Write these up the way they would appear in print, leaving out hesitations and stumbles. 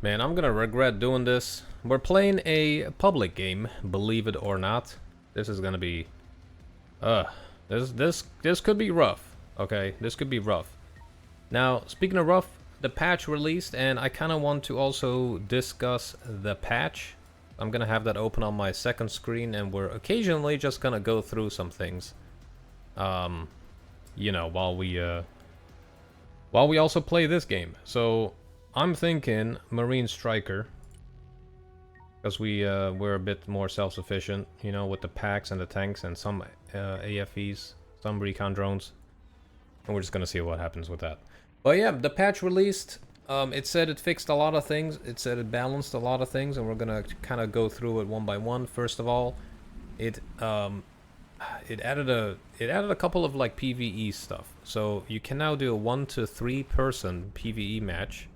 Man, I'm gonna regret doing this. We're playing a public game, believe it or not. This is gonna be... This could be rough. Okay, this could be rough. Now, speaking of rough, the patch released, and I kind of want to also discuss the patch. I'm gonna have that open on my second screen, and we're occasionally just gonna go through some things. You know, while we also play this game. So, I'm thinking Marine Striker. Because we're a bit more self-sufficient, you know, with the packs and the tanks and some AFEs, some recon drones. And we're just gonna see what happens with that. But yeah, the patch released. It said it fixed a lot of things. It said it balanced a lot of things, and we're gonna kind of go through it one by one. First of all, it added a couple of like PvE stuff. So you can now do a 1 to 3 person PvE match,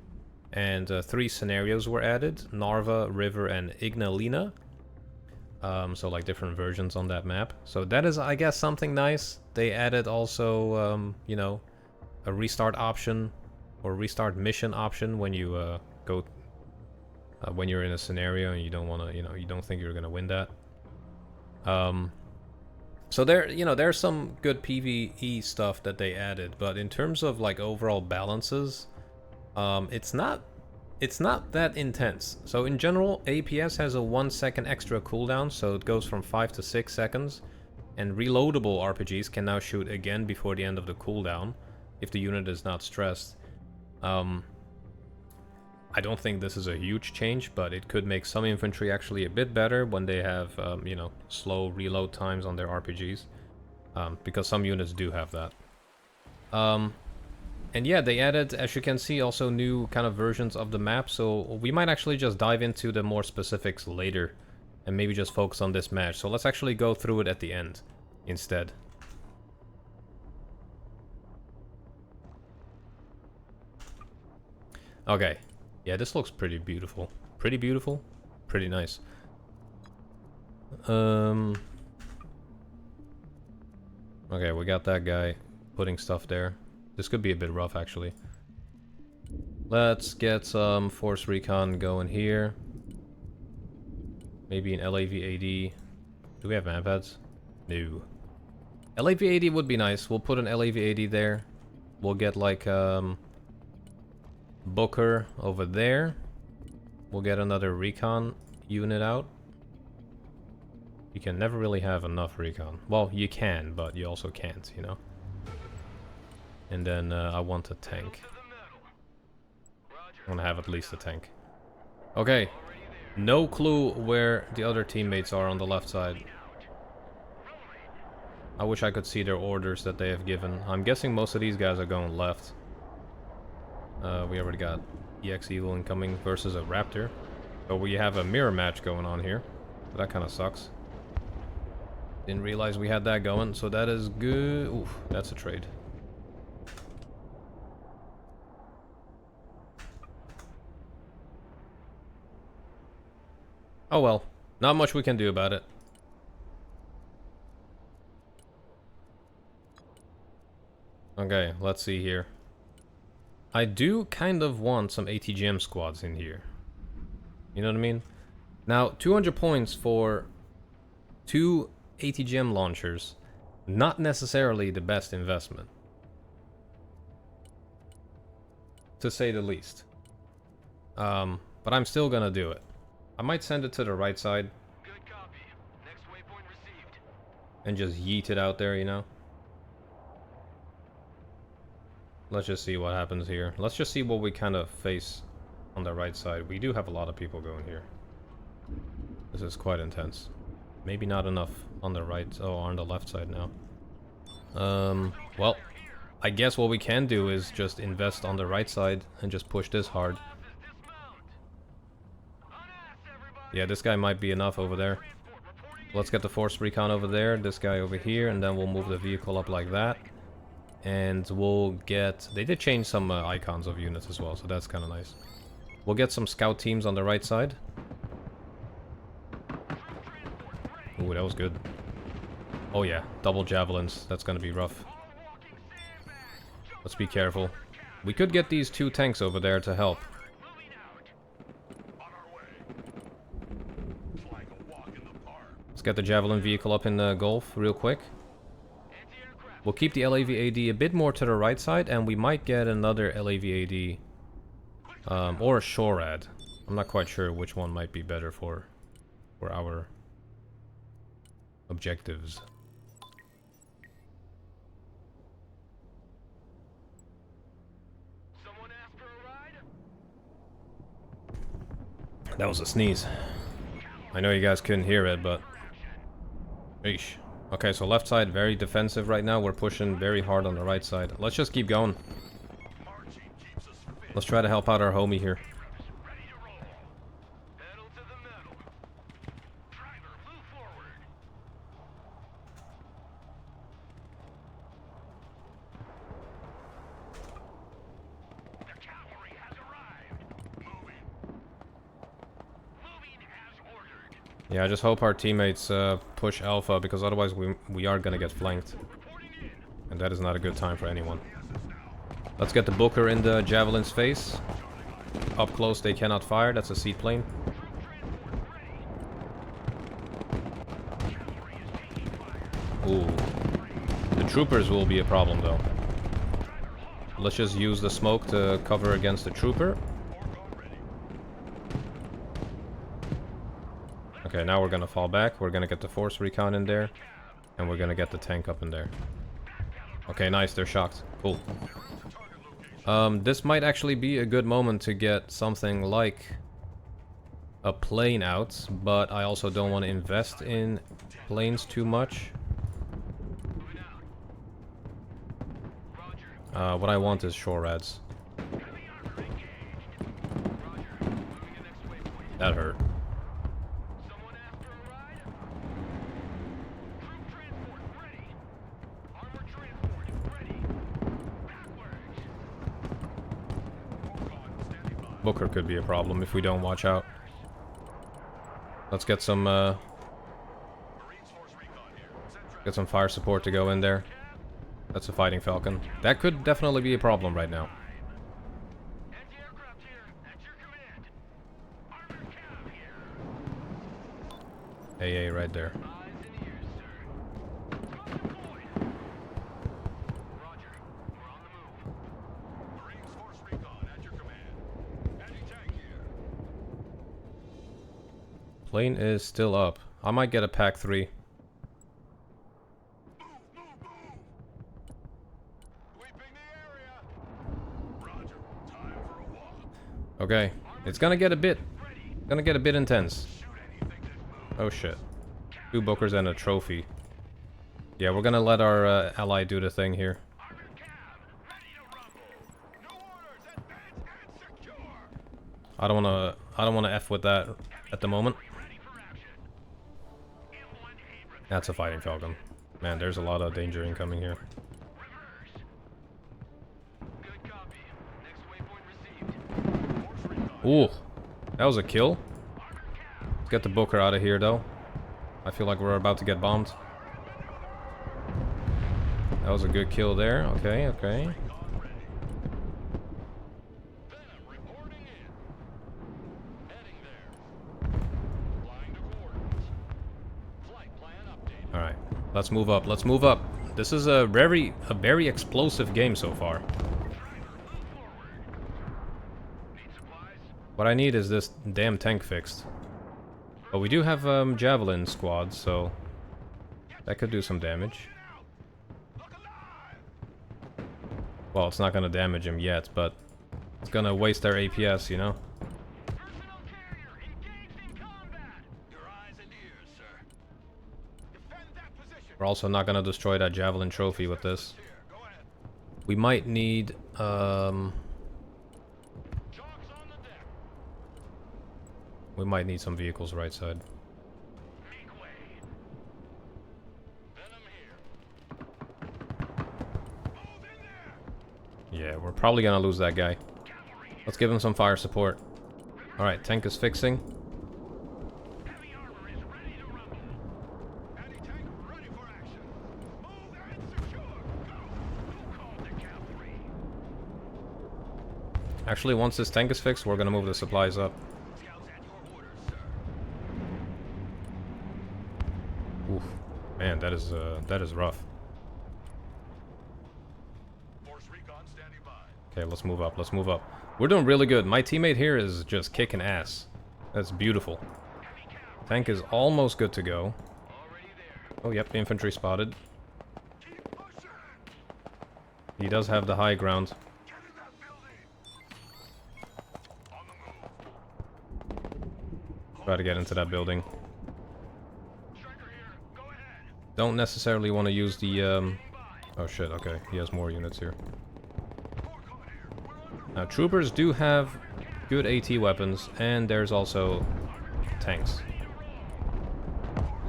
and 3 scenarios were added: Narva, River, and Ignalina. So like different versions on that map. So that is, I guess, something nice. They added also, you know, a restart option or restart mission option when you when you're in a scenario and you don't want to, you know, you don't think you're gonna win that. So there, you know, there's some good PvE stuff that they added, but in terms of like overall balances, it's not that intense. So in general, APS has a 1 second extra cooldown, so it goes from 5 to 6 seconds, and reloadable RPGs can now shoot again before the end of the cooldown if the unit is not stressed. I don't think this is a huge change, but it could make some infantry actually a bit better when they have, you know, slow reload times on their RPGs, because some units do have that. And yeah, they added, as you can see, also new kind of versions of the map, so we might actually just dive into the more specifics later, and maybe just focus on this match. So let's actually go through it at the end, instead. Okay, yeah, this looks pretty beautiful. Pretty beautiful? Pretty nice. Okay, we got that guy putting stuff there. This could be a bit rough, actually. Let's get some Force Recon going here. Maybe an LAV-AD. Do we have map heads? No. LAV-AD would be nice. We'll put an LAV-AD there. We'll get like Booker over there. We'll get another recon unit out. You can never really have enough recon. Well, you can, but you also can't, you know? And then I want a tank. I want to have at least a tank. Okay. No clue where the other teammates are on the left side. I wish I could see their orders that they have given. I'm guessing most of these guys are going left. We already got EX Evil incoming versus a Raptor. So we have a mirror match going on here. That kind of sucks. Didn't realize we had that going, so that is good. Oof, that's a trade. Oh well, not much we can do about it. Okay, let's see here. I do kind of want some ATGM squads in here. You know what I mean? Now, 200 points for 2 ATGM launchers, not necessarily the best investment, to say the least. But I'm still gonna do it. I might send it to the right side. Good copy. Next waypoint received. And just yeet it out there, you know? Let's just see what happens here. Let's just see what we kind of face on the right side. We do have a lot of people going here. This is quite intense. Maybe not enough on the right, oh, on the left side now. Well, I guess what we can do is just invest on the right side and just push this hard. Yeah, this guy might be enough over there. Let's get the Force Recon over there, this guy over here, and then we'll move the vehicle up like that. And we'll get... They did change some icons of units as well, so that's kind of nice. We'll get some scout teams on the right side. Ooh, that was good. Oh yeah, double javelins. That's gonna be rough. Let's be careful. We could get these 2 tanks over there to help. Let's get the Javelin vehicle up in the Gulf real quick. We'll keep the LAV-AD a bit more to the right side, and we might get another LAV-AD or a SHORAD. I'm not quite sure which one might be better for our objectives. Someone asked for a ride? That was a sneeze. I know you guys couldn't hear it, but... Eesh. Okay, so left side, very defensive right now. We're pushing very hard on the right side. Let's just keep going. Let's try to help out our homie here. Ready to roll. Pedal to the metal. Driver, move forward. The cavalry has arrived. Moving. Moving as ordered. Yeah, I just hope our teammates push Alpha, because otherwise we are gonna get flanked. Reporting in. And that is not a good time for anyone. Let's get the Booker in the Javelin's face. Up close they cannot fire, that's a seat plane. Troop transport ready. Cavalry is taking fire. Ooh. The troopers will be a problem though. Let's just use the smoke to cover against the trooper. Okay, now we're gonna fall back. We're gonna get the force recon in there. And we're gonna get the tank up in there. Okay, nice, they're shocked. Cool. This might actually be a good moment to get something like a plane out, but I also don't want to invest in planes too much. What I want is SHORADs. That hurt. Someone asked for a ride? Troop transport ready. Armor transport ready. Backwards. Booker could be a problem if we don't watch out. Let's get some fire support to go in there. That's a fighting Falcon. That could definitely be a problem right now. Anti-aircraft here. At your command. Armored cav here. AA right there. Eyes and ears, sir. Go deployed. Roger. We're on the move. Marines Force Recon at your command. Anti-tank here. Plane is still up. I might get a pack 3. Okay, it's gonna get a bit intense. Oh shit. 2 Bookers and a trophy. Yeah, we're gonna let our ally do the thing here. I don't wanna F with that at the moment. That's a fighting Falcon. Man, there's a lot of danger incoming here. Good copy. Next waypoint received. Ooh, that was a kill. Let's get the Booker out of here, though. I feel like we're about to get bombed. That was a good kill there. Okay, okay. Reporting in. Heading there. Flying to coordinates. Flight plan updated. All right, let's move up. Let's move up. This is a very explosive game so far. What I need is this damn tank fixed. But we do have Javelin squads, so that could do some damage. Well, it's not gonna damage him yet, but it's gonna waste their APS, you know? Personal carrier engaged in combat. Your eyes and ears, sir. Defend that position. We're also not gonna destroy that Javelin trophy with this. Here, go ahead. We might need, Jogs on the deck. we might need some vehicles right side. Make way. Venom here. Move in there. Yeah, we're probably gonna lose that guy. Let's give him some fire support. Alright, tank is fixing. Heavy armor is ready to rumble. Anti-tank ready for action. Move and secure. Go. Who called the cavalry? Actually, once this tank is fixed, we're gonna move the supplies up. Scouts at your orders, sir. Man, that is rough. Force recon standing by. Okay, let's move up. Let's move up. We're doing really good. My teammate here is just kicking ass. That's beautiful. Tank is almost good to go. Oh, yep, infantry spotted. He does have the high ground. Try to get into that building. Don't necessarily want to use the, oh shit, okay. He has more units here. Now, troopers do have good AT weapons, and there's also tanks.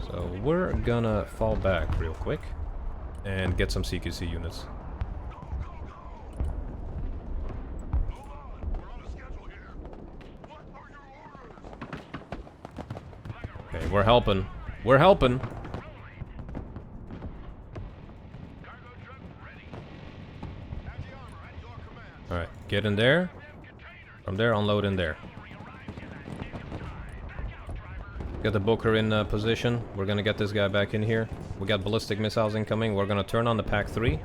So we're gonna fall back real quick and get some CQC units. Okay, we're helping. We're helping. Alright, get in there. From there, unload in there. Get the Booker in position. We're gonna get this guy back in here. We got ballistic missiles incoming. We're gonna turn on the Pack 3.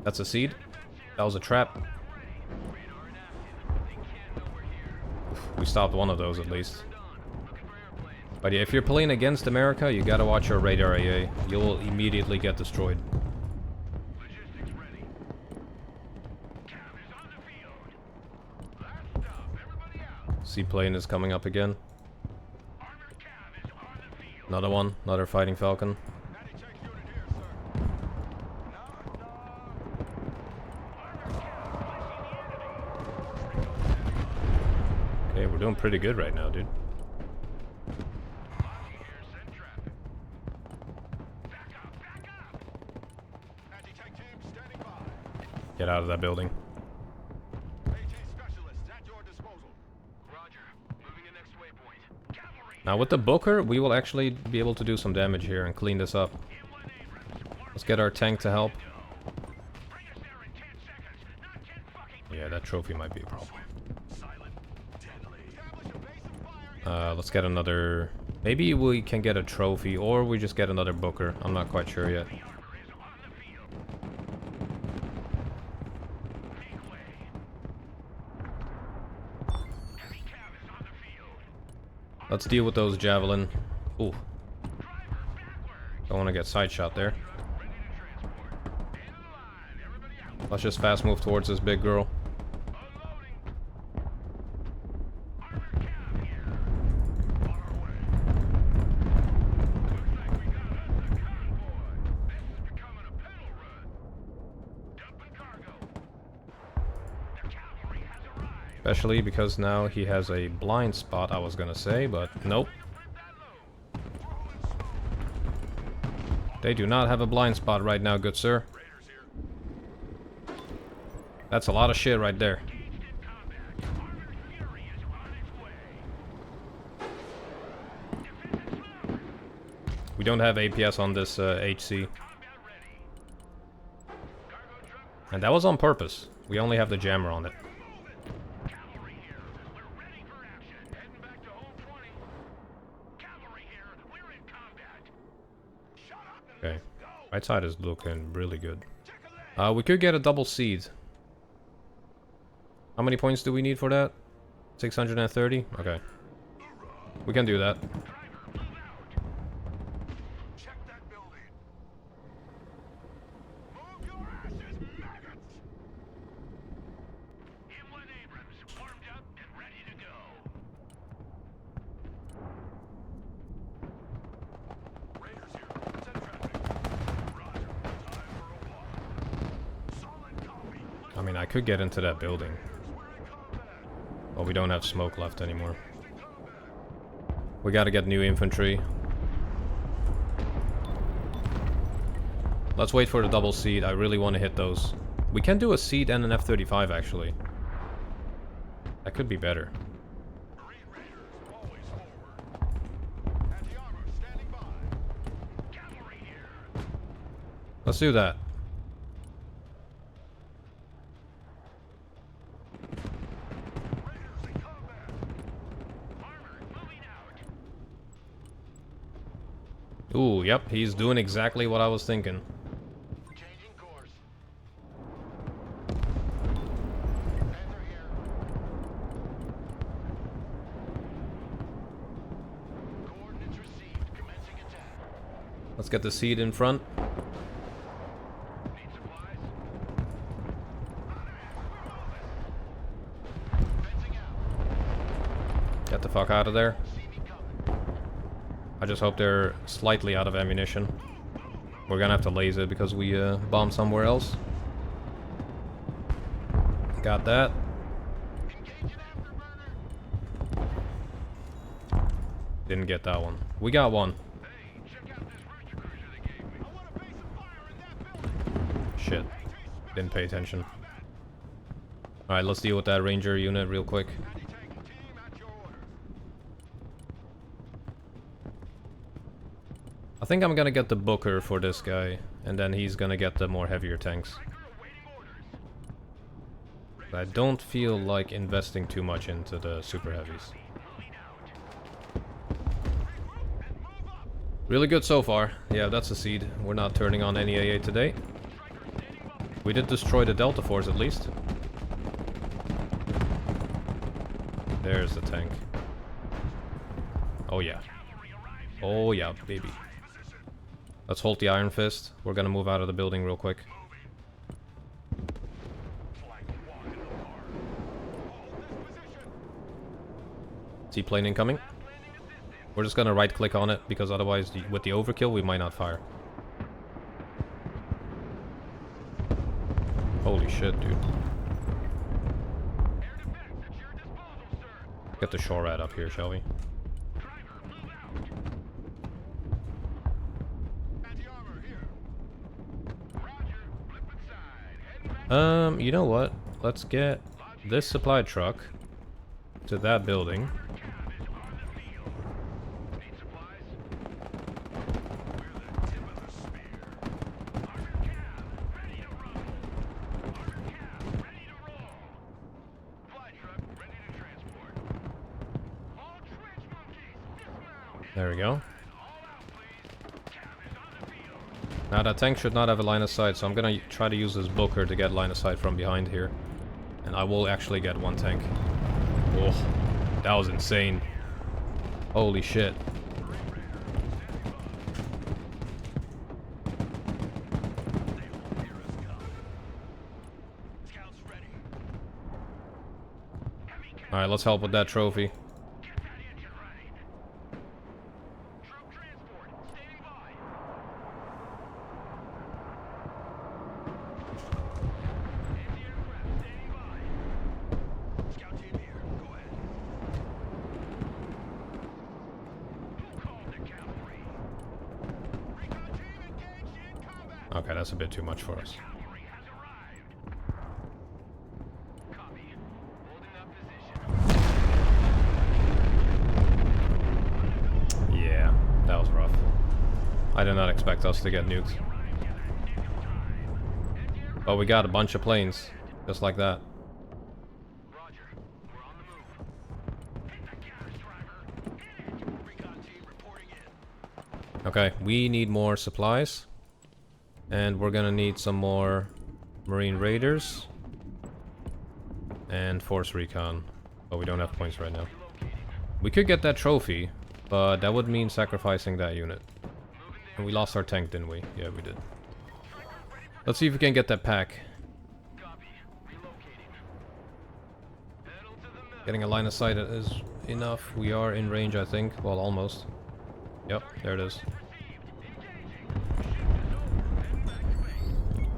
That's a seed. That was a trap. We stopped one of those at least. But yeah, if you're playing against America, you gotta watch your radar AA. You'll immediately get destroyed. Seaplane is coming up again. Another one, another fighting falcon. Okay, we're doing pretty good right now, dude. Get out of that building. Now with the Booker, we will actually be able to do some damage here and clean this up. Let's get our tank to help. Yeah, that trophy might be a problem. Let's get another... Maybe we can get a trophy, or we just get another Booker. I'm not quite sure yet. Let's deal with those javelin. Ooh. Don't want to get side shot there. Let's just fast move towards this big girl. Especially because now he has a blind spot, I was gonna say, but nope. They do not have a blind spot right now, good sir. That's a lot of shit right there. We don't have APS on this HC. And that was on purpose. We only have the jammer on it. Okay, right side is looking really good. We could get a double seed. How many points do we need for that? 630? Okay. We can do that. I mean, I could get into that building. But we don't have smoke left anymore. We gotta get new infantry. Let's wait for the double seed. I really want to hit those. We can do a seed and an F-35 actually. That could be better. Let's do that. Ooh, yep, he's doing exactly what I was thinking. Changing course. Panther here. Coordinates received. Commencing attack. Let's get the seed in front. Need supplies? Fencing out. Get the fuck out of there. See me coming. I just hope they're slightly out of ammunition. We're gonna have to laser because we bombed somewhere else. Got that. Engage an afterburner. Didn't get that one. We got one. Hey, check out this rooster cruiser they gave me. I want to base a fire in that building. Shit. Didn't pay attention. Alright, let's deal with that ranger unit real quick. Anti-tank team at your orders. I think I'm gonna get the Booker for this guy, and then he's gonna get the more heavier tanks. Striker awaiting orders. I don't feel like investing too much into the super heavies. Moving out. Regroup and move up. Really good so far. Yeah, that's a seed. We're not turning on any AA today. Striker standing by. We did destroy the Delta Force at least. There's the tank. Oh yeah. Oh yeah, baby. Let's hold the Iron Fist. We're gonna move out of the building real quick. Flank walk in the park. Hold this position. Seaplane incoming. Landing assistance. We're just gonna right click on it because otherwise with the overkill we might not fire. Holy shit, dude. Air defense at your disposal, sir. Get the shore rat up here, shall we? Driver, move out. Anti-armor here. Roger. Flip inside. Heading back. You know what? Let's get this supply truck to that building. Cab is on the field. Need supplies? We're the tip of the spear. Armored cab, ready to roll. Armored cab, ready to roll. Fly truck, ready to transport. All trench monkeys, dismount. There we go. All out, please. Cab is on the field. Now that tank should not have a line of sight, so I'm gonna try to use this Booker to get line of sight from behind here. And I will actually get one tank. Oh, that was insane. Holy shit. Scouts ready. Alright, let's help with that trophy. Get that engine running. Troop transport, standing by. Anti-aircraft, standing by. Scout team here, go ahead. Who called the cavalry? Recon team engaged in combat. Okay, that's a bit too much for us. Cavalry has arrived. Copy. Holding up position. Yeah, that was rough. I did not expect us to get nuked. But we got a bunch of planes, just like that. Roger. We're on the move. Hit the gas, driver. Hit it. Recon team reporting in. Okay, we need more supplies. And we're gonna need some more Marine Raiders. And Force Recon. But we don't have points right now. We could get that trophy, but that would mean sacrificing that unit. And we lost our tank, didn't we? Yeah, we did. Let's see if we can get that pack. Copy. Relocating. Pedal to the metal. Getting a line of sight is enough. We are in range, I think. Well, almost. Yep, there it is.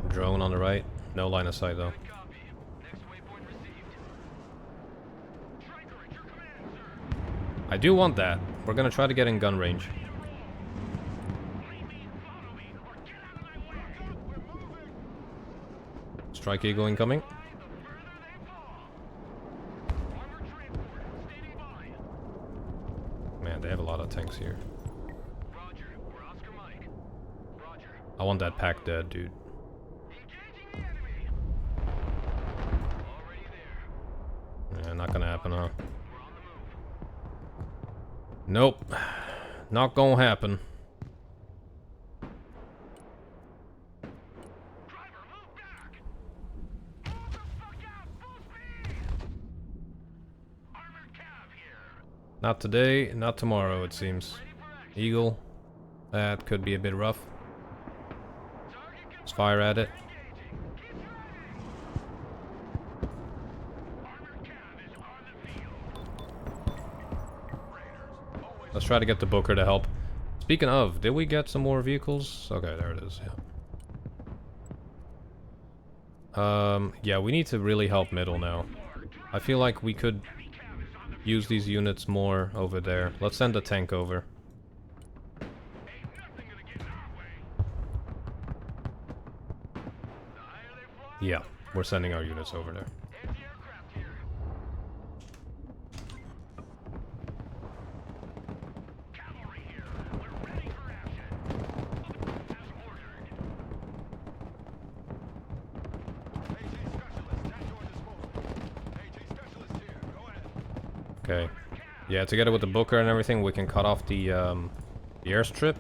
Drone on the right. No line of sight, though. Copy. Next waypoint received. Striker at your command, sir. I do want that. We're gonna try to get in gun range. Lead me, follow me, or get out of my way. We're moving. Strike Eagle incoming. The further they fall. Armor transport, standing by. Man, they have a lot of tanks here. Roger. We're Oscar Mike. Roger. I want that pack dead, dude. Engaging the enemy. Already there. Yeah, not gonna happen, huh? We're on the move. Nope. Not gonna happen. Not today, not tomorrow, it seems. Eagle. That could be a bit rough. Let's fire at it. Let's try to get the Booker to help. Speaking of, did we get some more vehicles? Okay, there it is, yeah. Yeah, we need to really help middle now. I feel like we could use these units more over there. Let's send a tank over. Yeah, we're sending our units over there. Okay. Yeah, together with the Booker and everything, we can cut off the airstrip.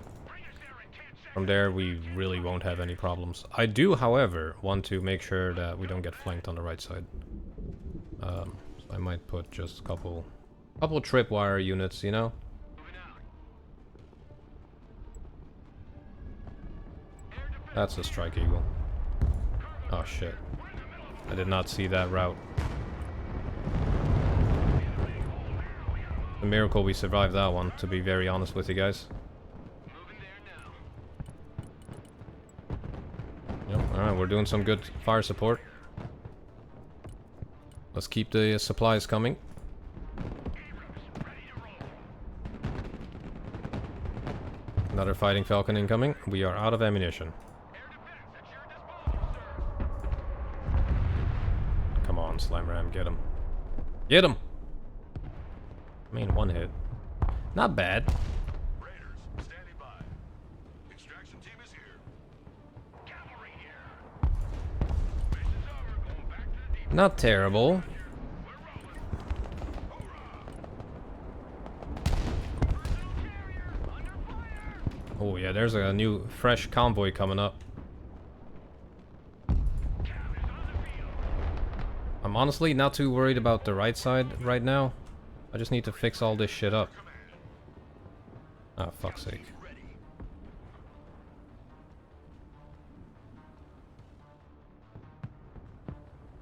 From there, we really won't have any problems. I do, however, want to make sure that we don't get flanked on the right side. So I might put just a couple tripwire units, you know? That's a Strike Eagle. Oh shit. I did not see that route. A miracle we survived that one, to be very honest with you guys. Yep, alright, we're doing some good fire support. Let's keep the supplies coming. Another Fighting Falcon incoming. We are out of ammunition. Come on, Slime Ram, get him. Get him! I mean, one hit. Not bad. Raiders, standing by. Extraction team is here. Cavalry here. Mission's over. Going back to the deep. Not terrible. Oh yeah, there's a new fresh convoy coming up. I'm honestly not too worried about the right side right now. I just need to fix all this shit up. Ah, fuck's sake.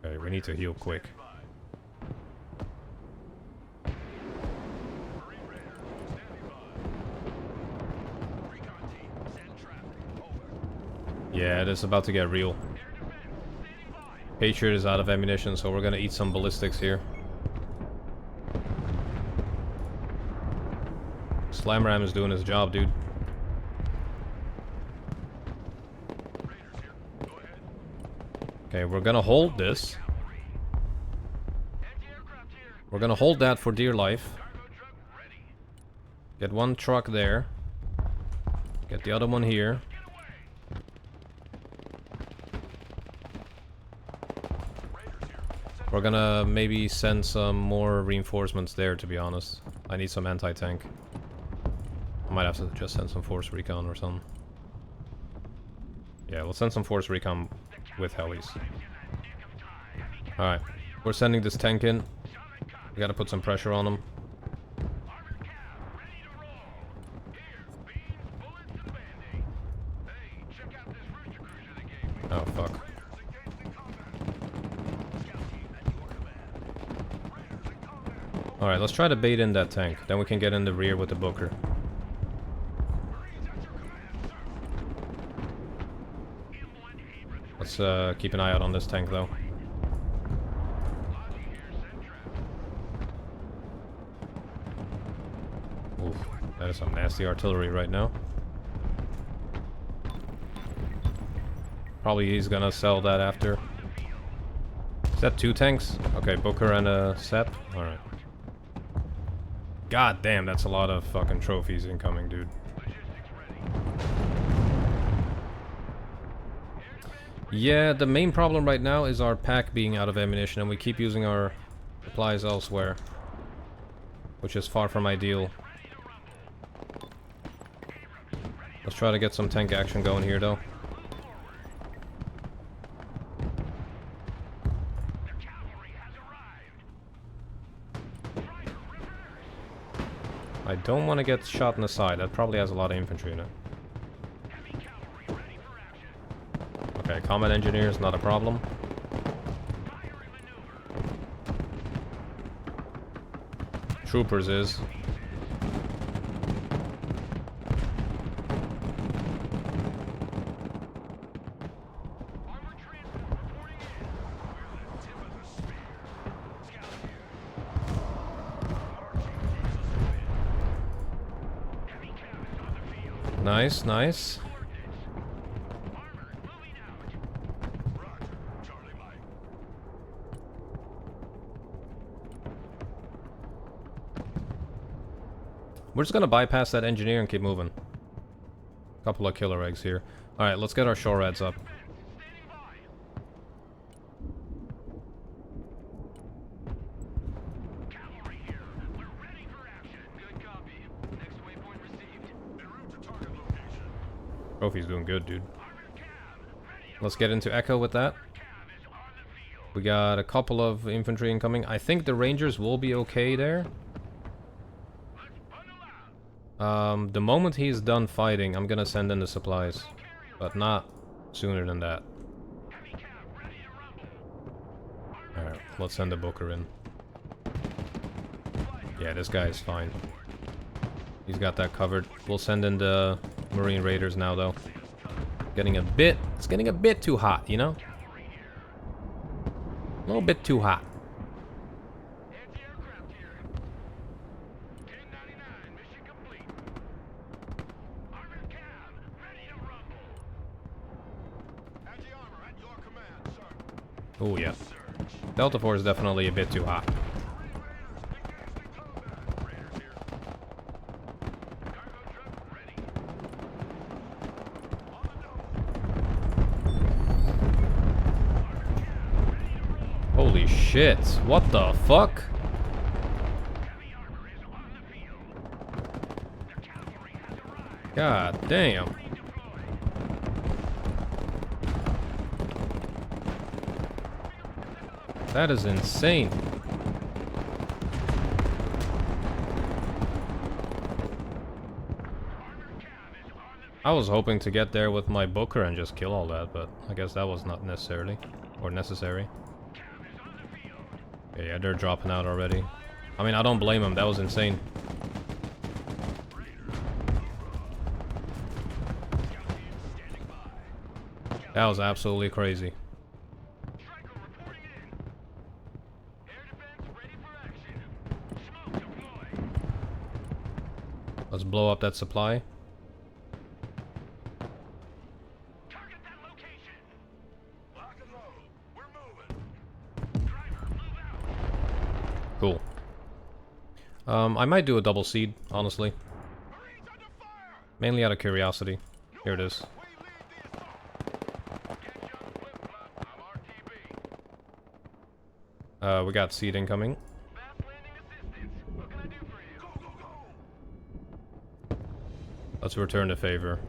Okay, we need to heal quick. Yeah, it is about to get real. Patriot is out of ammunition, so we're gonna eat some ballistics here. Slam Ram is doing his job, dude. Okay, we're gonna hold this. We're gonna hold that for dear life. Get one truck there. Get the other one here. We're gonna maybe send some more reinforcements there, to be honest. I need some anti-tank. I might have to just send some force recon or something. Yeah, we'll send some force recon with helis. Alright, we're sending this tank in. We gotta put some pressure on him. Oh, fuck. Alright, let's try to bait in that tank. Then we can get in the rear with the Booker. Let's keep an eye out on this tank, though. Oof, that is some nasty artillery right now. Probably he's gonna sell that after. Is that 2 tanks? Okay, Booker and a Sep. Alright. God damn, that's a lot of fucking trophies incoming, dude. Yeah, the main problem right now is our pack being out of ammunition, and we keep using our supplies elsewhere, which is far from ideal. Let's try to get some tank action going here, though. I don't want to get shot in the side. That probably has a lot of infantry in it. Okay, combat engineer is not a problem. Troopers is. Nice, nice. We're just gonna bypass that engineer and keep moving. Couple of killer eggs here. Alright, let's get our shore reds up. Trophy's doing good, dude. Let's get into Echo with that. We got a couple of infantry incoming. I think the Rangers will be okay there. The moment he's done fighting, I'm gonna send in the supplies. But not sooner than that. Alright, let's send the Booker in. Yeah, this guy is fine. He's got that covered. We'll send in the Marine Raiders now, though. It's getting a bit too hot, you know? A little bit too hot. Oh yeah. Delta Force is definitely a bit too hot. Holy shit, what the fuck? God damn. That is insane. I was hoping to get there with my Booker and just kill all that, but I guess that was not necessary. Yeah, they're dropping out already. I mean, I don't blame them. That was insane. That was absolutely crazy. Let's blow up that supply. Cool. I might do a double seed, honestly. Mainly out of curiosity. Here it is. We got seed incoming. Let's return the favor.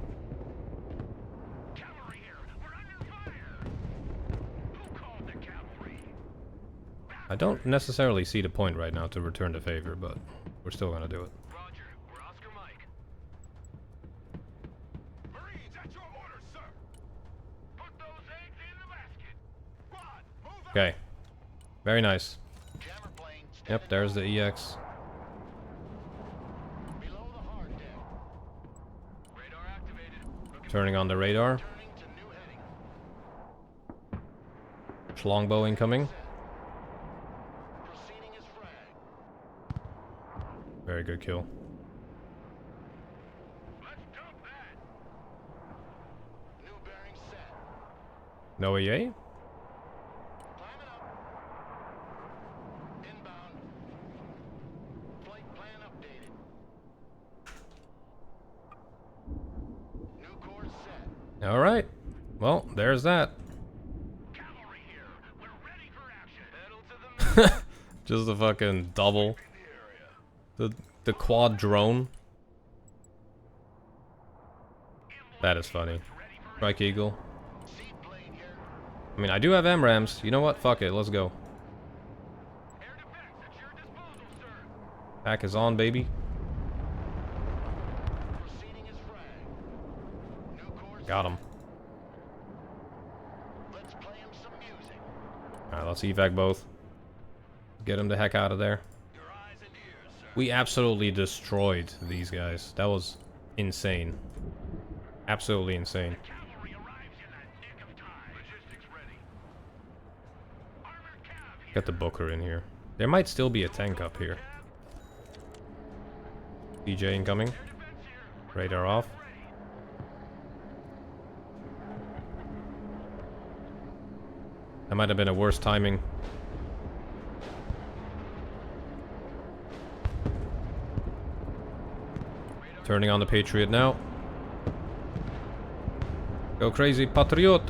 I don't necessarily see the point right now to return the favor, but we're still gonna do it. Roger, we're Oscar Mike. Marines, at your orders, sir. Put those eggs in the basket. Rod, move out. Okay. Very nice. Yep, there's the EX. Below the hard deck. Radar activated. Turning on the radar. Turning to new heading. Longbow incoming. Proceeding as frag. Very good kill. Let's dump that. New bearing set. No EA? Climbing up. Inbound. Flight plan updated. New course set. Alright. Well, there's that. Cavalry here. We're ready for action. Pedal to the Just a fucking double. The quad drone. That is funny. Strike Eagle. seaplane here. I mean, I do have MRAMs. You know what? Fuck it. Let's go. Air defense at your disposal, sir. Pack is on, baby. Got him. Let's play him some music. Alright, let's evac both. Get him the heck out of there. Your eyes and ears, sir. We absolutely destroyed these guys. That was insane. Absolutely insane. Cavalry arrives in the nick of time. Logistics ready. Armored cav here. Get the Booker in here. There might still be a tank up here. DJ incoming. Radar off. That might have been a worse timing. Turning on the Patriot now. Go crazy, Patriot!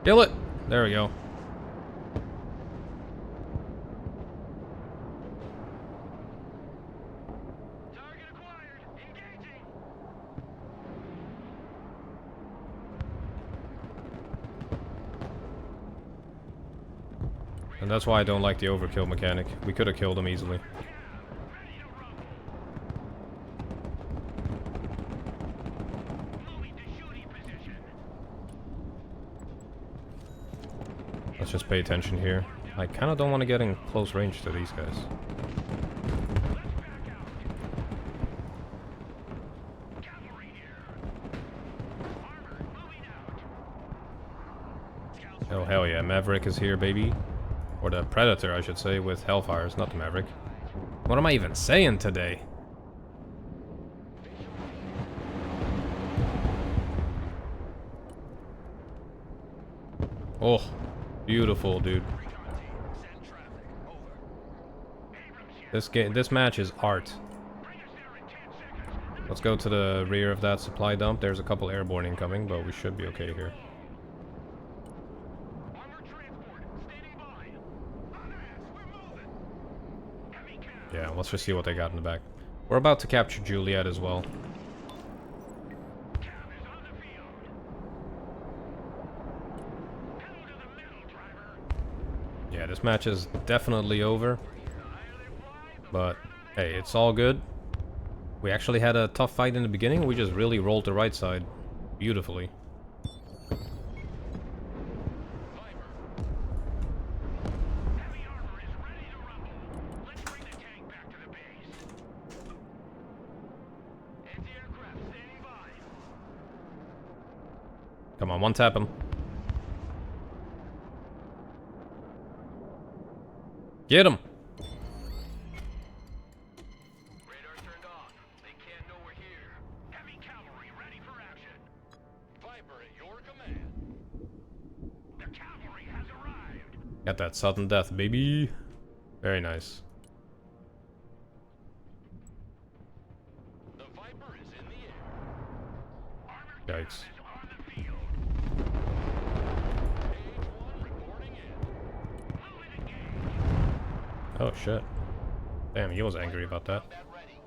Kill it! There we go. Target acquired. Engaging. And that's why I don't like the overkill mechanic. We could have killed him easily. Ready to rumble. Moving to shooting position. Let's just pay attention here. I kind of don't want to get in close range to these guys. Let's back out. Cavalry here. Armor moving out. Scouts Oh hell yeah, Maverick is here, baby. Or the Predator, I should say, with Hellfires, not the Maverick. What am I even saying today? Oh, beautiful, dude. send traffic. Over. Abrams here. This match is art. Bring us there in 10 seconds. Let's go to the rear of that supply dump. There's a couple airborne incoming, but we should be okay here. Armored transport standing by. On ass, we're moving. Heavy cav. Yeah, let's just see what they got in the back. We're about to capture Juliet as well. Cav is on the field. Pedal to the metal, driver. Yeah, this match is definitely over. The higher they fly, the But, hey, it's all good. We actually had a tough fight in the beginning. We just really rolled the right side beautifully. Viper. Heavy armor is ready to rumble. Let's bring the tank back to the base. Anti-aircraft standing by. Come on, one tap him. Get him! Radar turned on. They can't know we're here. Heavy cavalry ready for action. Viper at your command. The cavalry has arrived. Got that sudden death, baby. Very nice. The Viper is in the air. Armored Yikes. cav is on the field. AH-1 reporting in. Move and engage. Oh shit. Damn, he was angry about that. Combat ready.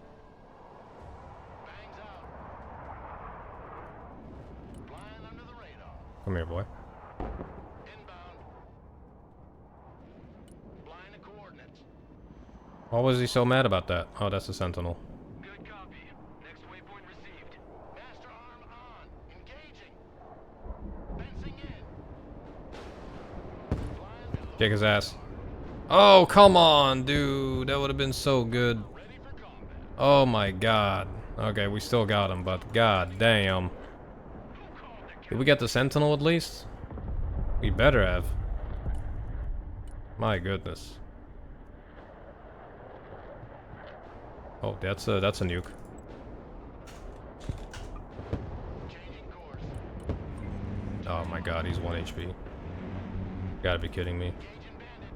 Bangs out. Flying under the radar. Come here, boy. Inbound. Flying the coordinates. Why was he so mad about that? Oh, that's the Sentinel. Good copy. Next waypoint received. Master arm on. Engaging. Fencing in. Flying below. Kick his ass. Oh, come on, dude. That would have been so good. Ready for combat. Oh my god. Okay, we still got him, but god damn. Who called the Did we get the Sentinel at least? We better have. My goodness. Oh, that's a nuke. changing course? Oh my god, he's 1 HP. Gotta be kidding me. Engaging bandit.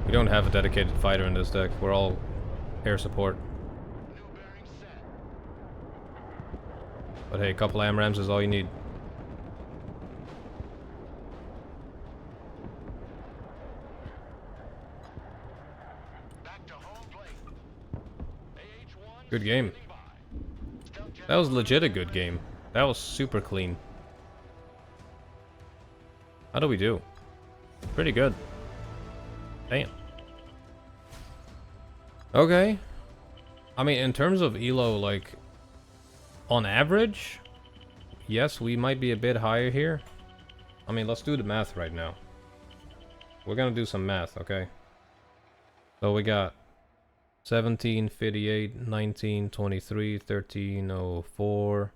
We don't have a dedicated fighter in this deck. We're all air support. New bearing set. But hey, a couple AMRAMs is all you need. Back to home plate. AH-1 Good game. standing by. Stealth jet That was legit a good game. That was super clean. How do we do? Pretty good. Damn. Okay. I mean, in terms of elo, like, on average, yes, we might be a bit higher here. I mean, let's do the math right now. We're gonna do some math, okay? So we got 1758, 1923, 1304.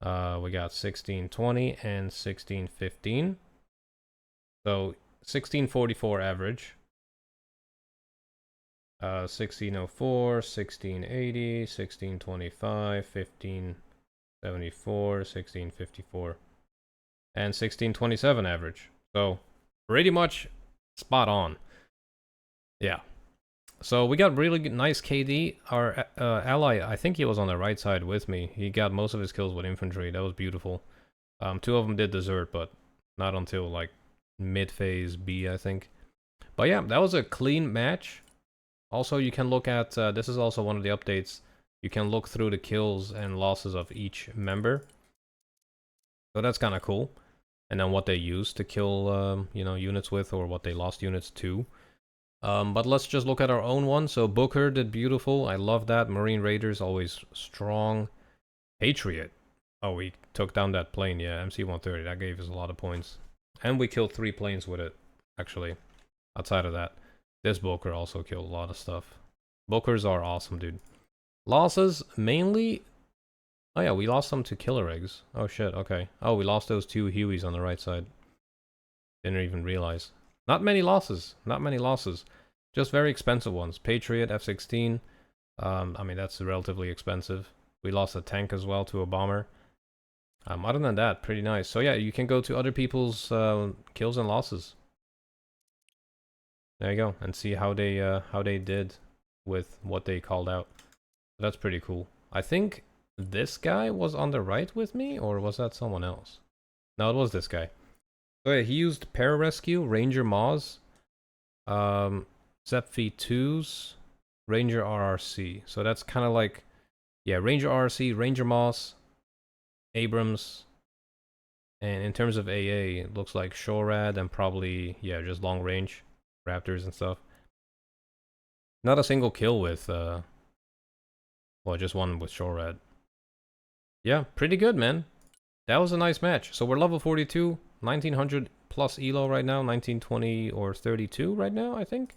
We got 1620 and 1615. So 1644 average. 1604, 1680, 1625, 1574, 1654, and 1627 average. So pretty much spot on. Yeah. So we got really nice KD. Our ally, I think he was on the right side with me. He got most of his kills with infantry. That was beautiful. 2 of them did desert, but not until like mid-phase B, I think. But yeah, that was a clean match. Also, you can look at, this is also one of the updates. You can look through the kills and losses of each member. So that's kind of cool. And then what they used to kill, you know, units with, or what they lost units to. But let's just look at our own one. So Booker did beautiful. I love that. Marine Raiders always strong. Patriot. Oh, we took down that plane. Yeah, MC-130. That gave us a lot of points. And we killed 3 planes with it, actually. Outside of that. This Booker also killed a lot of stuff. Bookers are awesome, dude. Losses, mainly... Oh yeah, we lost some to killer eggs. Oh shit, okay. Oh, we lost those 2 Hueys on the right side. Didn't even realize. Not many losses. Not many losses. Just very expensive ones. Patriot, F-16. I mean, that's relatively expensive. We lost a tank as well to a bomber. Other than that, pretty nice. So yeah, you can go to other people's kills and losses. There you go, and see how they did with what they called out. That's pretty cool. I think this guy was on the right with me, or was that someone else? No, it was this guy. So yeah, he used Pararescue, Ranger Moz, Zepfi 2s, Ranger RRC. So that's kind of like, yeah, Ranger RRC, Ranger Moz, Abrams, and in terms of AA, it looks like Shorad and probably, yeah, just long range. Raptors and stuff. Not a single kill with, well, just one with Shorad. Yeah, pretty good, man. That was a nice match. So we're level 42, 1900 plus elo right now, 1920 or 32 right now, I think.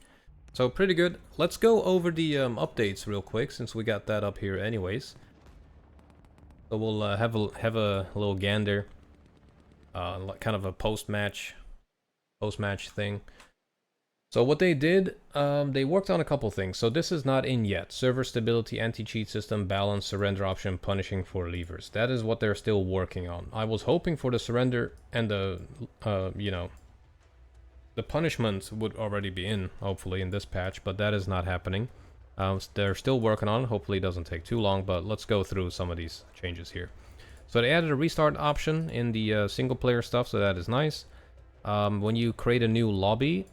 So pretty good. Let's go over the updates real quick, since we got that up here anyways. So we'll have a little gander, kind of a post-match thing. So what they did, they worked on a couple things. So this is not in yet. Server stability, anti-cheat system, balance, surrender option, punishing for leavers. That is what they're still working on. I was hoping for the surrender and the, you know, the punishment would already be in, hopefully, in this patch, but that is not happening. They're still working on it. Hopefully it doesn't take too long, but let's go through some of these changes here. So they added a restart option in the single player stuff, so that is nice. When you create a new lobby,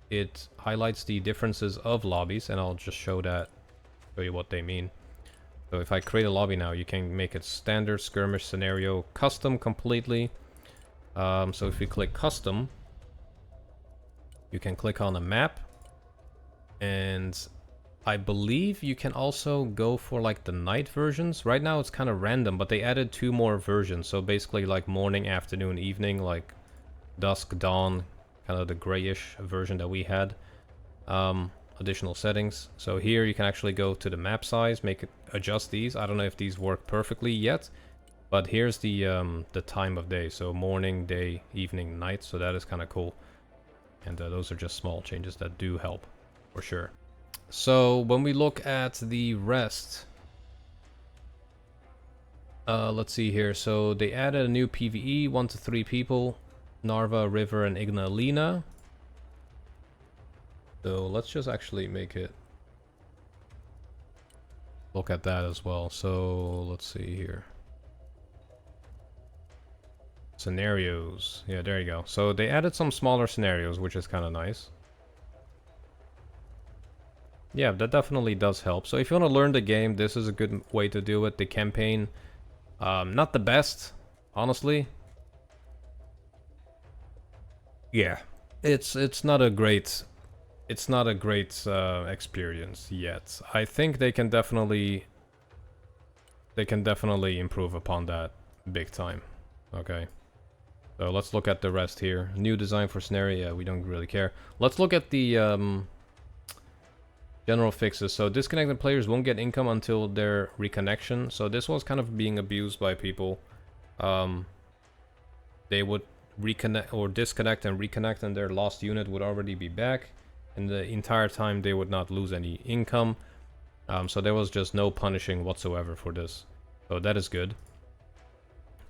it highlights the differences of lobbies, and I'll just show you what they mean. So if I create a lobby now, you can make it standard, skirmish, scenario, custom completely. So if you click custom, you can click on a map, and I believe you can also go for like the night versions. Right now it's kind of random, but they added 2 more versions. So basically like morning, afternoon, evening, like dusk, dawn, kind of the grayish version that we had. Additional settings. So here you can actually go to the map size, adjust these. I don't know if these work perfectly yet, but here's the time of day. So morning, day, evening, night. So that is kind of cool. And those are just small changes that do help for sure. So when we look at the rest, let's see here. So they added a new PvE, 1 to 3 people. Narva, River, and Ignalina. So let's just actually make it look at that as well. So let's see here. Scenarios. Yeah, there you go. So they added some smaller scenarios, which is kind of nice. Yeah, that definitely does help. So if you want to learn the game, this is a good way to do it. The campaign, not the best, honestly. Yeah, it's not a great experience yet. I think they can definitely improve upon that big time. Okay. So let's look at the rest here. New design for scenario, yeah, we don't really care. Let's look at the general fixes. So disconnected players won't get income until their reconnection. So this was kind of being abused by people. They would reconnect or disconnect and reconnect and their lost unit would already be back. And the entire time they would not lose any income. So there was just no punishing whatsoever for this. So that is good.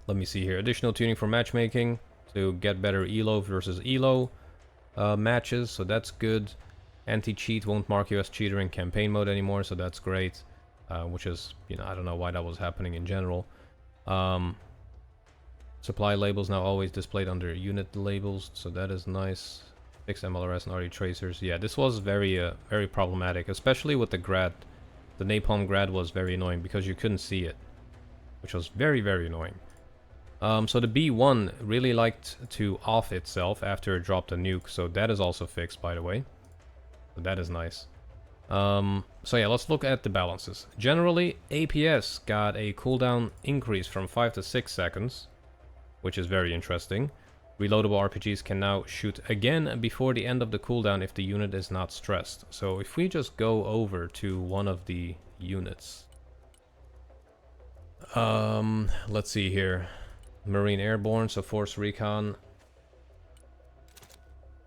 Let me see here. Additional tuning for matchmaking to get better ELO versus ELO matches. So that's good. Anti-cheat won't mark you as cheater in campaign mode anymore. So that's great. Which is, you know, I don't know why that was happening in general. Supply labels now always displayed under unit labels. So that is nice. Fixed MLRS and RE tracers. Yeah, this was very problematic. Especially with the grad. The napalm grad was very annoying because you couldn't see it. Which was very annoying. So the B1 really liked to off itself after it dropped a nuke, so that is also fixed, by the way. So that is nice. So yeah, let's look at the balances. Generally, APS got a cooldown increase from 5 to 6 seconds, which is very interesting. Reloadable RPGs can now shoot again before the end of the cooldown if the unit is not stressed. So if we just go over to one of the units. Let's see here. Marine Airborne, so Force Recon,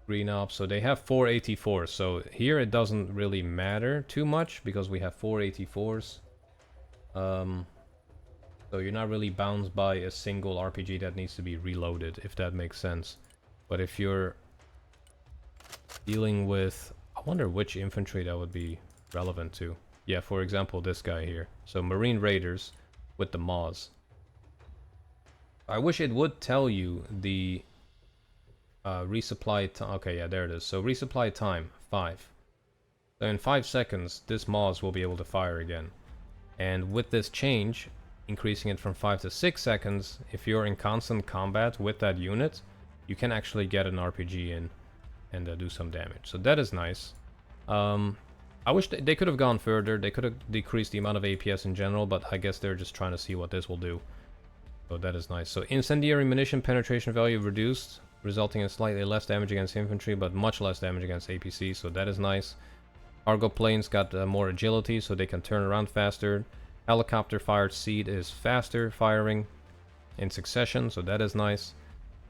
Green Ops, so they have 484s. So here it doesn't really matter too much because we have 484s. So you're not really bound by a single RPG that needs to be reloaded, if that makes sense. But if you're dealing with, I wonder which infantry that would be relevant to. Yeah, for example, this guy here. So Marine Raiders with the Maws. I wish it would tell you the resupply time. Okay, yeah, there it is. So resupply time, 5. So in 5 seconds, this Maws will be able to fire again. And with this change, increasing it from 5 to 6 seconds, if you're in constant combat with that unit, you can actually get an RPG in and do some damage. So that is nice. I wish they could have gone further. They could have decreased the amount of APS in general, but I guess they're just trying to see what this will do. So that is nice. So incendiary munition penetration value reduced, resulting in slightly less damage against infantry, but much less damage against APC. So that is nice. Cargo planes got more agility, so they can turn around faster. Helicopter fired seed is faster firing in succession, so that is nice.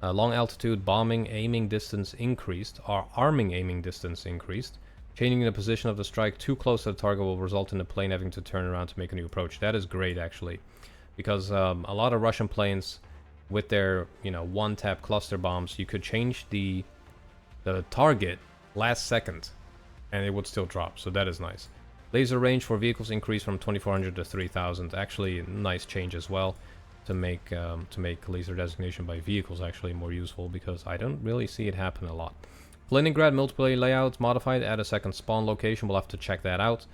Long altitude bombing aiming distance increased, or arming aiming distance increased. Changing the position of the strike too close to the target will result in the plane having to turn around to make a new approach. That is great, actually. Because a lot of Russian planes, with their, you know, one-tap cluster bombs, you could change the target last second, and it would still drop. So that is nice. Laser range for vehicles increased from 2400 to 3000. Actually, a nice change as well to make laser designation by vehicles actually more useful, because I don't really see it happen a lot. Leningrad multiplayer layout modified. Add a second spawn location. We'll have to check that out.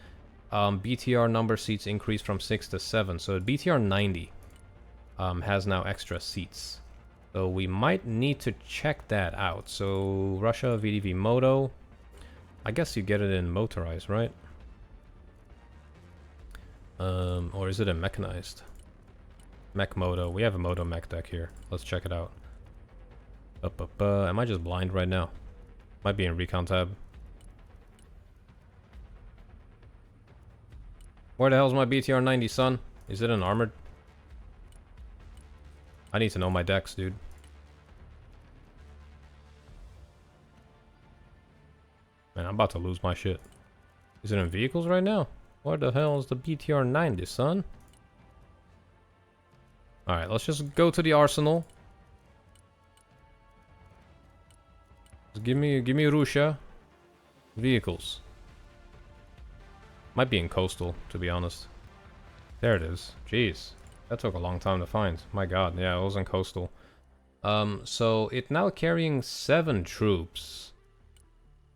BTR number seats increased from 6 to 7. So BTR 90 has now extra seats. So we might need to check that out. So Russia VDV Moto. I guess you get it in motorized, right? Or is it a mechanized? Mech Moto. We have a Moto mech deck here. Let's check it out. Am I just blind right now? Might be in recon tab. Where the hell's my BTR 90, son? Is it an armored? I need to know my decks, dude. Man, I'm about to lose my shit. Is it in vehicles right now? Where the hell is the BTR 90, son? Alright, let's just go to the arsenal. Just give me Russia. Vehicles. Might be in coastal, to be honest. There it is. Jeez. That took a long time to find. My god, yeah, it was in coastal. So it now carrying 7 troops.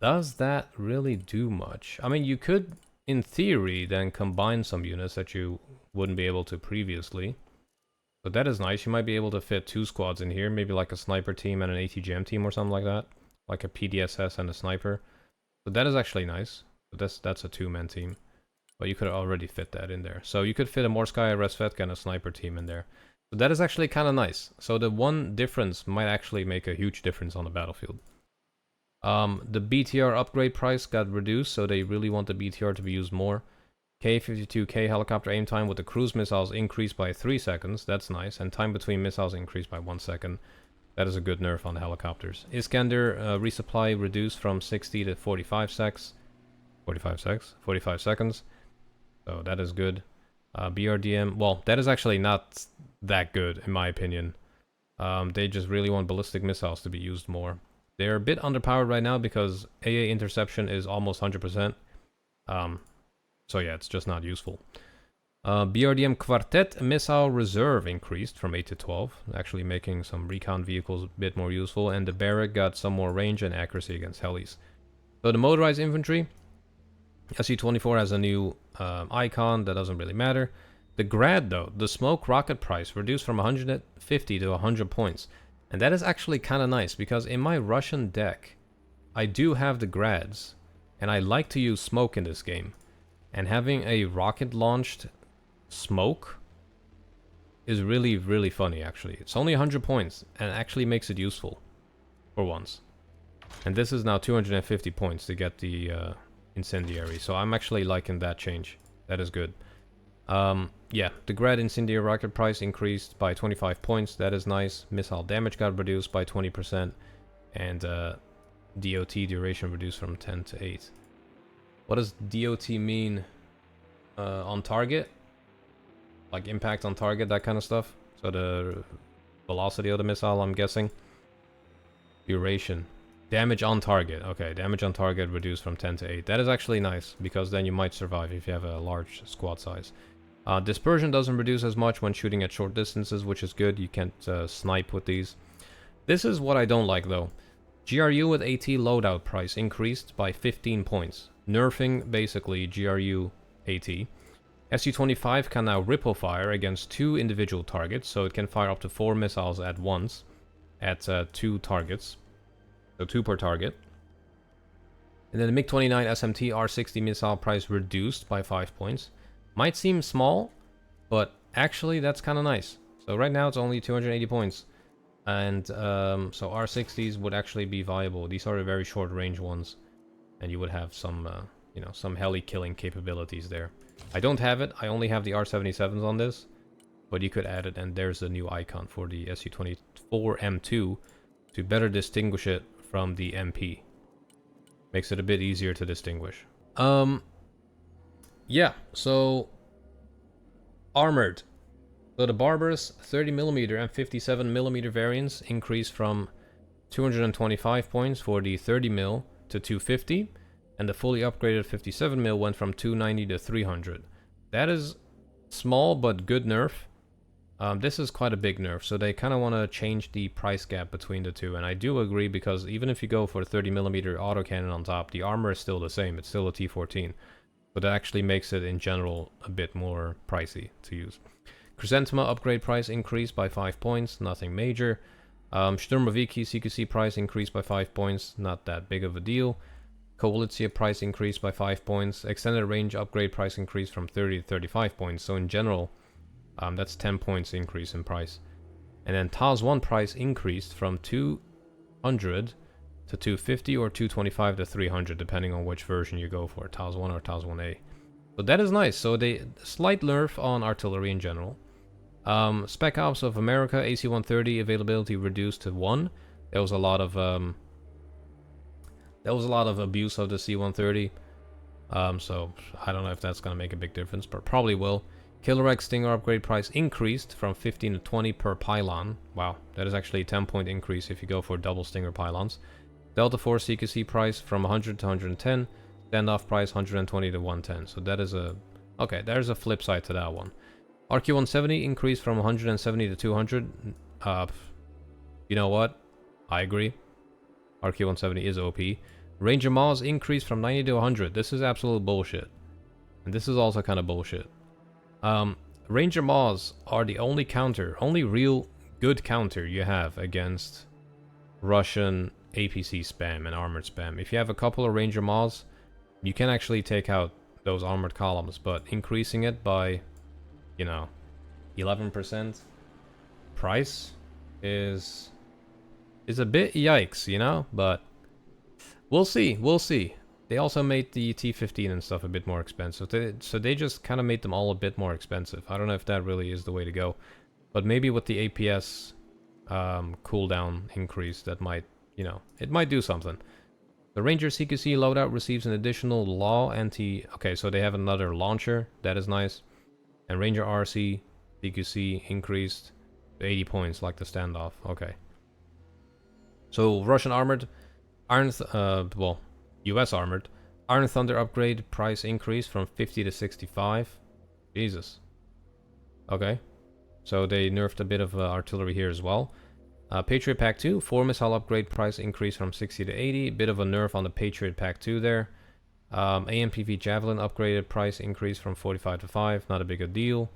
Does that really do much? I mean, you could, in theory, then combine some units that you wouldn't be able to previously. So that is nice. You might be able to fit 2 squads in here, maybe like a sniper team and an ATGM team or something like that. like a PDSS and a sniper. So that is actually nice. But that's a 2-man team. But you could already fit that in there. So you could fit a Morskaya, Resvetka, and a sniper team in there. So that is actually kind of nice. So the one difference might actually make a huge difference on the battlefield. The BTR upgrade price got reduced, so they really want the BTR to be used more. K-52K helicopter aim time with the cruise missiles increased by 3 seconds. That's nice. And time between missiles increased by 1 second. That is a good nerf on the helicopters. Iskander resupply reduced from 60 to 45 seconds. 45 seconds. So that is good. BRDM, well, that is actually not that good in my opinion. They just really want ballistic missiles to be used more. They're a bit underpowered right now because AA interception is almost 100%. So yeah, it's just not useful. BRDM Quartet missile reserve increased from 8 to 12, actually making some recon vehicles a bit more useful, and the Barrack got some more range and accuracy against helis. So the motorized infantry, SU-24 has a new icon, that doesn't really matter. The Grad though, the smoke rocket price reduced from 150 to 100 points. And that is actually kind of nice, because in my Russian deck, I do have the Grads, and I like to use smoke in this game. And having a rocket-launched smoke is really, really funny, actually. It's only 100 points, and actually makes it useful, for once. And this is now 250 points to get the incendiary, so I'm actually liking that change. That is good. Yeah, the Grad incendiary rocket price increased by 25 points. That is nice. Missile damage got reduced by 20%, and DOT duration reduced from 10 to 8. What does DOT mean? On target? Like impact on target, that kind of stuff? So the velocity of the missile, I'm guessing. Duration. Damage on target. Okay, damage on target reduced from 10 to 8. That is actually nice, because then you might survive if you have a large squad size. Dispersion doesn't reduce as much when shooting at short distances, which is good. You can't snipe with these. This is what I don't like, though. GRU with AT loadout price increased by 15 points. Nerfing, basically, GRU AT. SU-25 can now ripple fire against 2 individual targets, so it can fire up to 4 missiles at once at 2 targets. So 2 per target. And then the MiG-29 SMT R60 missile price reduced by 5 points. Might seem small, but actually that's kind of nice. So right now it's only 280 points. And so R60s would actually be viable. These are the very short range ones. And you would have some, you know, some heli killing capabilities there. I don't have it. I only have the R77s on this. But you could add it, and there's the new icon for the SU-24 M2 to better distinguish it from the MP. Makes it a bit easier to distinguish. Yeah, so armored. So the Barbarous 30mm and 57mm variants increased from 225 points for the 30mm to 250, and the fully upgraded 57mm went from 290 to 300. That is small but good nerf. This is quite a big nerf, so they kind of want to change the price gap between the two, and I do agree, because even if you go for a 30mm autocannon on top, the armor is still the same. It's still a T14. But that actually makes it, in general, a bit more pricey to use. Chrysanthema upgrade price increased by 5 points, nothing major. Sturmoviki CQC price increased by 5 points, not that big of a deal. Koalitia price increased by 5 points. Extended range upgrade price increased from 30 to 35 points. So in general, that's 10 points increase in price. And then TAS 1 price increased from 200 to 250 or 225 to 300, depending on which version you go for, TAS 1 or TAS 1A. So that is nice. So they slight nerf on artillery in general. Spec Ops of America AC-130 availability reduced to 1. There was a lot of abuse of the C-130. So I don't know if that's gonna make a big difference, but probably will. Killer X Stinger upgrade price increased from 15 to 20 per pylon. Wow, that is actually a 10-point increase if you go for double Stinger pylons. Delta Force CQC price from 100 to 110. Standoff price 120 to 110. So that is a... Okay, there's a flip side to that one. RQ-170 increased from 170 to 200. You know what? I agree. RQ-170 is OP. Ranger Maws increased from 90 to 100. This is absolute bullshit. And this is also kind of bullshit. Ranger Maws are the only real good counter you have against Russian APC spam and armored spam. If you have a couple of ranger mods, you can actually take out those armored columns, but increasing it by, you know, 11% price is a bit yikes, you know, but we'll see, we'll see. They also made the T15 and stuff a bit more expensive, so they just kind of made them all a bit more expensive. I don't know if that really is the way to go, but maybe with the APS cooldown increase, that might, you know, it might do something. The Ranger CQC loadout receives an additional law anti... Okay, so they have another launcher, that is nice. And Ranger RC CQC increased to 80 points, like the standoff. Okay. So Russian armored, well, US armored, Iron Thunder upgrade price increase from 50 to 65. Jesus. Okay. So they nerfed a bit of artillery here as well. Patriot Pack 2, 4 missile upgrade price increase from 60 to 80. Bit of a nerf on the Patriot Pack 2 there. AMPV Javelin upgraded price increase from 45 to 5. Not a big a deal.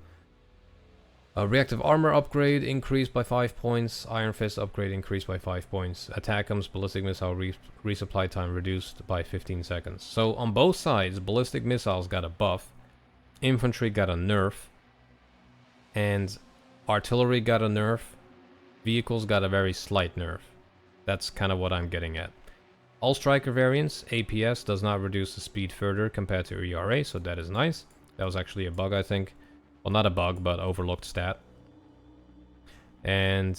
Reactive Armor upgrade increased by 5 points. Iron Fist upgrade increased by 5 points. Attackums Ballistic Missile resupply time reduced by 15 seconds. So on both sides, Ballistic Missiles got a buff. Infantry got a nerf. And Artillery got a nerf. Vehicles got a very slight nerf. That's kind of what I'm getting at. All Striker variants, APS does not reduce the speed further compared to ERA, so that is nice. That was actually a bug, I think. Well, not a bug, but overlooked stat. And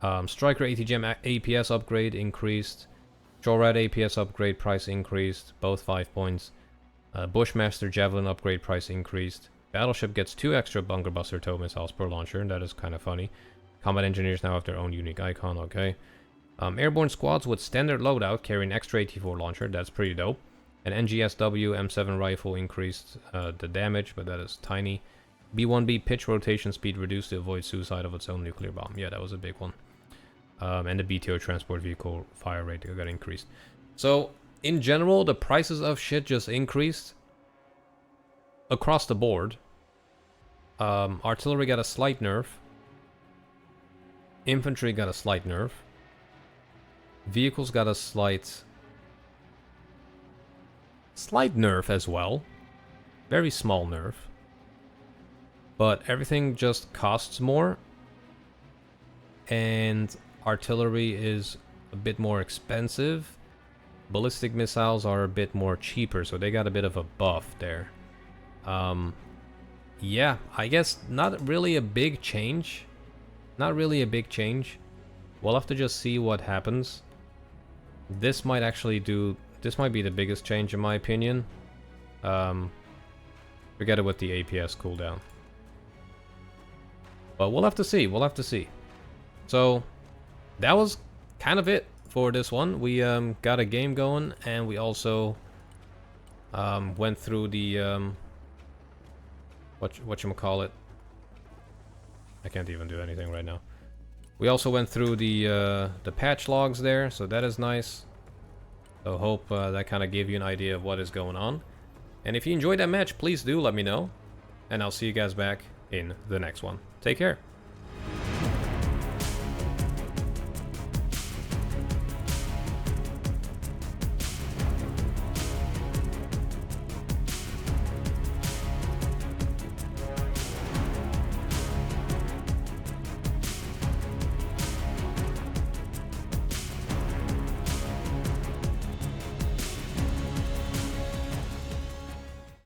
Striker ATGM APS upgrade increased. Jorad APS upgrade price increased, both 5 points. Bushmaster Javelin upgrade price increased. Battleship gets 2 extra Bunker Buster tow missiles per launcher, and that is kind of funny. Combat Engineers now have their own unique icon, okay. Airborne squads with standard loadout carry an extra AT4 launcher, that's pretty dope. An NGSW M7 rifle increased the damage, but that is tiny. B1B pitch rotation speed reduced to avoid suicide of its own nuclear bomb. Yeah, that was a big one. And the BTO transport vehicle fire rate got increased. So, in general, the prices of shit just increased across the board. Artillery got a slight nerf. Infantry got a slight nerf. Vehicles got a slight nerf as well. Very small nerf. But everything just costs more. And artillery is a bit more expensive. Ballistic missiles are a bit more cheaper, so they got a bit of a buff there. Yeah, I guess not really a big change. Not really a big change. We'll have to just see what happens. This might actually do... This might be the biggest change in my opinion. Forget it with the APS cooldown. But we'll have to see. We'll have to see. So, that was kind of it for this one. We got a game going, and we also went through the... whatchamacallit? I can't even do anything right now. We also went through the patch logs there, so that is nice. So hope that kind of gave you an idea of what is going on. And if you enjoyed that match, please do let me know. And I'll see you guys back in the next one. Take care.